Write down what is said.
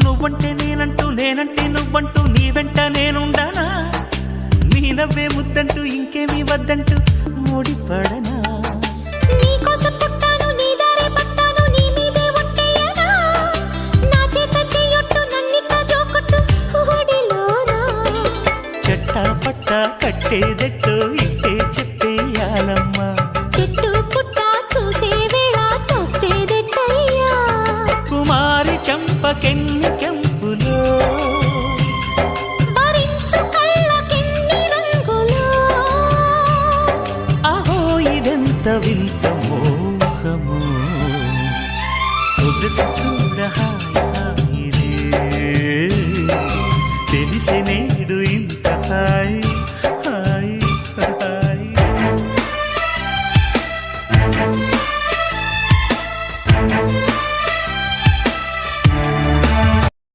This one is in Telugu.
నువ్వంటే నేనంటూ నేనంటే నువ్వంటూ నీ వెంట నేనుండానా నీ నవ్వే ముద్దంటూ ఇంకేమీ వద్దంటూ ముడిపడనా నీకోసం పుట్టాను నీ దారే పట్టాను నీ మీదే ఒట్టేయనా నా చేత చెయ్యొట్టు నన్నిక జోకొట్టు ఓడిలోనా చెట్టా పట్టా కట్టేదెట్టో ఇట్టే చెప్పేయాలమ్మా చెట్టు పుట్ట చూసే వేళ తప్పేదెట్టయ్యా కుమారి చంపకెన్ని కెంపులో భరించు కళ్ళకెన్ని రంగులో అహో ఇదెంత వింత మోహము సొగసు చూడ హాయి హాయిరే తెలిసినే